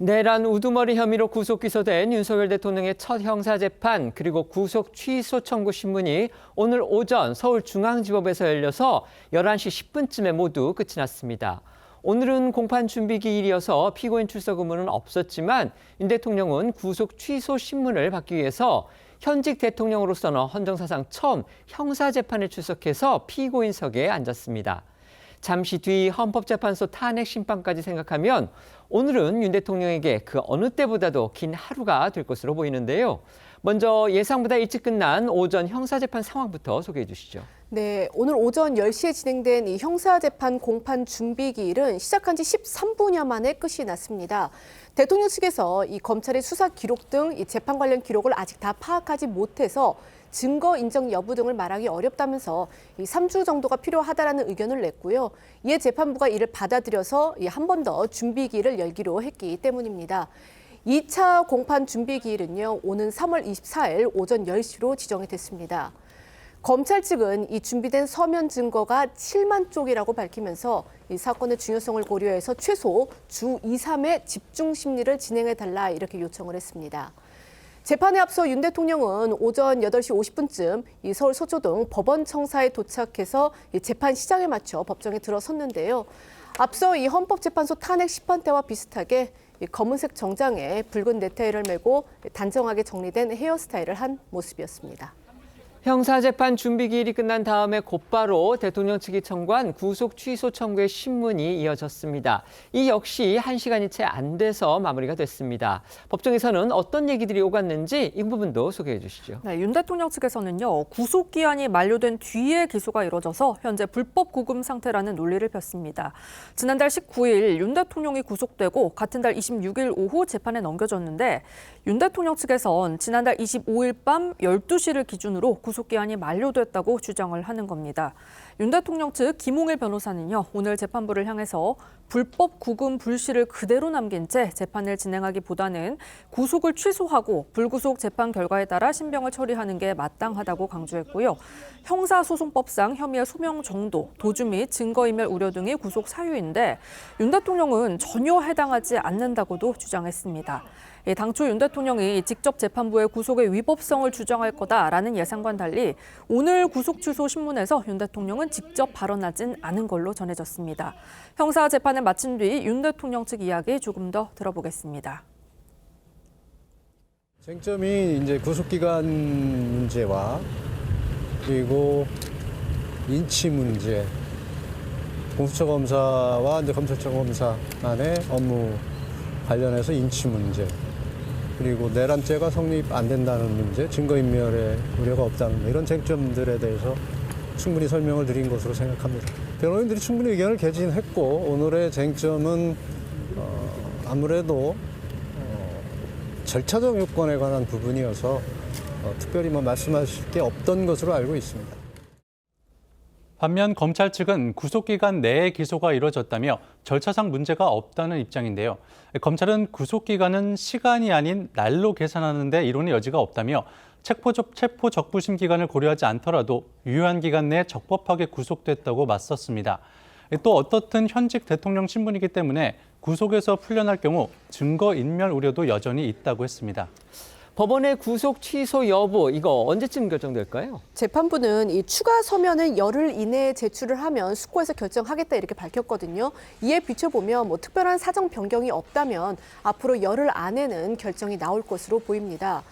내란 우두머리 혐의로 구속 기소된 윤석열 대통령의 첫 형사재판 그리고 구속 취소 청구 신문이 오늘 오전 서울중앙지법에서 열려서 11시 10분쯤에 모두 끝이 났습니다. 오늘은 공판 준비 기일이어서 피고인 출석 의무는 없었지만 윤 대통령은 구속 취소 신문을 받기 위해서 현직 대통령으로서는 헌정사상 처음 형사재판에 출석해서 피고인석에 앉았습니다. 잠시 뒤 헌법재판소 탄핵 심판까지 생각하면 오늘은 윤 대통령에게 그 어느 때보다도 긴 하루가 될 것으로 보이는데요. 먼저 예상보다 일찍 끝난 오전 형사재판 상황부터 소개해 주시죠. 네, 오늘 오전 10시에 진행된 이 형사재판 공판 준비기일은 시작한 지 13분여 만에 끝이 났습니다. 대통령 측에서 이 검찰의 수사 기록 등 이 재판 관련 기록을 아직 다 파악하지 못해서 증거 인정 여부 등을 말하기 어렵다면서 이 3주 정도가 필요하다라는 의견을 냈고요. 이에 재판부가 이를 받아들여서 한 번 더 준비기일을 열기로 했기 때문입니다. 2차 공판 준비기일은요, 오는 3월 24일 오전 10시로 지정이 됐습니다. 검찰 측은 이 준비된 서면 증거가 7만 쪽이라고 밝히면서 이 사건의 중요성을 고려해서 최소 주 2, 3회 집중 심리를 진행해달라 이렇게 요청을 했습니다. 재판에 앞서 윤 대통령은 오전 8시 50분쯤 이 서울 서초동 법원 청사에 도착해서 이 재판 시작에 맞춰 법정에 들어섰는데요. 앞서 이 헌법재판소 탄핵 심판 때와 비슷하게 이 검은색 정장에 붉은 넥타이를 메고 단정하게 정리된 헤어스타일을 한 모습이었습니다. 형사재판 준비기일이 끝난 다음에 곧바로 대통령 측이 청구한 구속 취소 청구의 신문이 이어졌습니다. 이 역시 1시간이 채 안 돼서 마무리가 됐습니다. 법정에서는 어떤 얘기들이 오갔는지 이 부분도 소개해 주시죠. 네, 윤 대통령 측에서는요, 구속기한이 만료된 뒤에 기소가 이뤄져서 현재 불법 구금 상태라는 논리를 폈습니다. 지난달 19일 윤 대통령이 구속되고 같은 달 26일 오후 재판에 넘겨졌는데 윤 대통령 측에선 지난달 25일 밤 12시를 기준으로 구속기한이 만료됐다고 주장을 하는 겁니다. 윤 대통령 측 김홍일 변호사는요, 오늘 재판부를 향해서 불법 구금 불씨를 그대로 남긴 채 재판을 진행하기보다는 구속을 취소하고 불구속 재판 결과에 따라 신병을 처리하는 게 마땅하다고 강조했고요. 형사소송법상 혐의의 소명 정도, 도주 및 증거인멸 우려 등이 구속 사유인데 윤 대통령은 전혀 해당하지 않는다고도 주장했습니다. 당초 윤 대통령이 직접 재판부의 구속의 위법성을 주장할 거다라는 예상과는 달리 오늘 구속 취소 신문에서 윤 대통령은 직접 발언하진 않은 걸로 전해졌습니다. 형사 재판을 마친 뒤 윤 대통령 측 이야기 조금 더 들어보겠습니다. 쟁점이 이제 구속기간 문제와 그리고 인치 문제, 공수처 검사와 이제 검찰청 검사 간의 업무 관련해서 인치 문제, 그리고 내란죄가 성립 안 된다는 문제, 증거인멸의 우려가 없다는 문제, 이런 쟁점들에 대해서 충분히 설명을 드린 것으로 생각합니다. 변호인들이 충분히 의견을 개진했고 오늘의 쟁점은 아무래도 절차적 요건에 관한 부분이어서 특별히 말씀하실 게 없던 것으로 알고 있습니다. 반면 검찰 측은 구속기간 내에 기소가 이뤄졌다며 절차상 문제가 없다는 입장인데요. 검찰은 구속기간은 시간이 아닌 날로 계산하는 데 이론의 여지가 없다며 체포 적부심 기간을 고려하지 않더라도 유효한 기간 내에 적법하게 구속됐다고 맞섰습니다. 또 어떻든 현직 대통령 신분이기 때문에 구속에서 풀려날 경우 증거인멸 우려도 여전히 있다고 했습니다. 법원의 구속 취소 여부, 이거 언제쯤 결정될까요? 재판부는 이 추가 서면을 열흘 이내에 제출을 하면 숙고해서 결정하겠다 이렇게 밝혔거든요. 이에 비춰보면 특별한 사정 변경이 없다면 앞으로 열흘 안에는 결정이 나올 것으로 보입니다.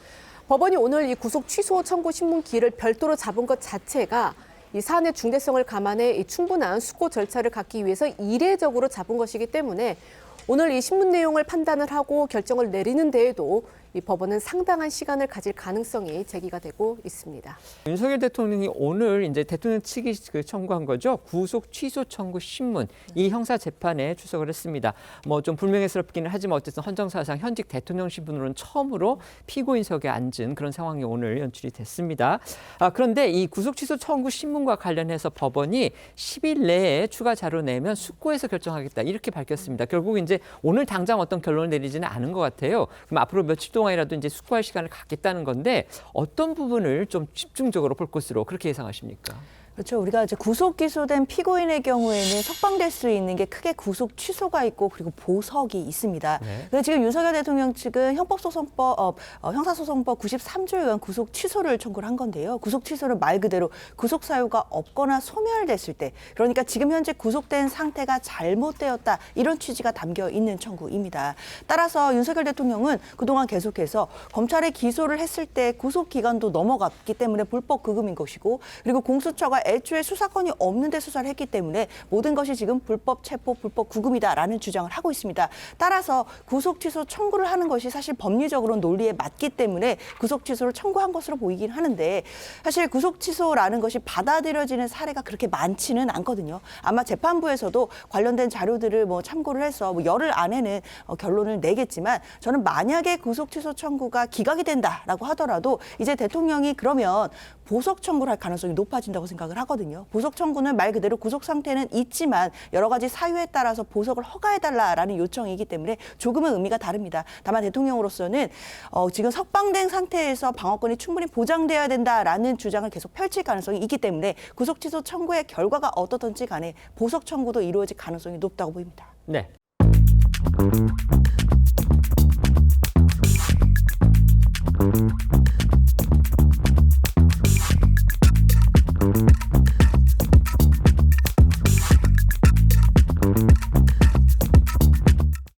법원이 오늘 이 구속 취소 청구 신문 기일을 별도로 잡은 것 자체가 이 사안의 중대성을 감안해 이 충분한 숙고 절차를 갖기 위해서 이례적으로 잡은 것이기 때문에 오늘 이 신문 내용을 판단을 하고 결정을 내리는 데에도 이 법원은 상당한 시간을 가질 가능성이 제기가 되고 있습니다. 윤석열 대통령이 오늘 이제 대통령 측이 청구한 거죠. 구속 취소 청구 신문, 이 형사 재판에 출석을 했습니다. 좀 불명예스럽기는 하지만 어쨌든 헌정사상 현직 대통령 신분으로는 처음으로 피고인석에 앉은 그런 상황이 오늘 연출이 됐습니다. 그런데 이 구속 취소 청구 신문과 관련해서 법원이 10일 내에 추가 자료 내면 숙고해서 결정하겠다 이렇게 밝혔습니다. 결국 이제 오늘 당장 어떤 결론을 내리지는 않은 것 같아요. 그럼 앞으로 며칠 동안이라도 이제 숙고할 시간을 갖겠다는 건데 어떤 부분을 좀 집중적으로 볼 것으로 그렇게 예상하십니까? 그렇죠. 우리가 이제 구속 기소된 피고인의 경우에는 석방될 수 있는 게 크게 구속 취소가 있고 그리고 보석이 있습니다. 네. 그래서 지금 윤석열 대통령 측은 형사소송법 93조에 의한 구속 취소를 청구를 한 건데요. 구속 취소는 말 그대로 구속 사유가 없거나 소멸됐을 때, 그러니까 지금 현재 구속된 상태가 잘못되었다, 이런 취지가 담겨 있는 청구입니다. 따라서 윤석열 대통령은 그동안 계속해서 검찰에 기소를 했을 때 구속 기간도 넘어갔기 때문에 불법 구금인 것이고, 그리고 공수처가 애초에 수사권이 없는데 수사를 했기 때문에 모든 것이 지금 불법 체포, 불법 구금이다라는 주장을 하고 있습니다. 따라서 구속 취소 청구를 하는 것이 사실 법리적으로 논리에 맞기 때문에 구속 취소를 청구한 것으로 보이긴 하는데, 사실 구속 취소라는 것이 받아들여지는 사례가 그렇게 많지는 않거든요. 아마 재판부에서도 관련된 자료들을 참고를 해서 열흘 안에는 결론을 내겠지만, 저는 만약에 구속 취소 청구가 기각이 된다라고 하더라도 이제 대통령이 그러면 보석 청구를 할 가능성이 높아진다고 생각을 하거든요. 보석 청구는 말 그대로 구속 상태는 있지만 여러 가지 사유에 따라서 보석을 허가해달라라는 요청이기 때문에 조금은 의미가 다릅니다. 다만 대통령으로서는 지금 석방된 상태에서 방어권이 충분히 보장돼야 된다라는 주장을 계속 펼칠 가능성이 있기 때문에 구속 취소 청구의 결과가 어떻든지 간에 보석 청구도 이루어질 가능성이 높다고 보입니다. 네.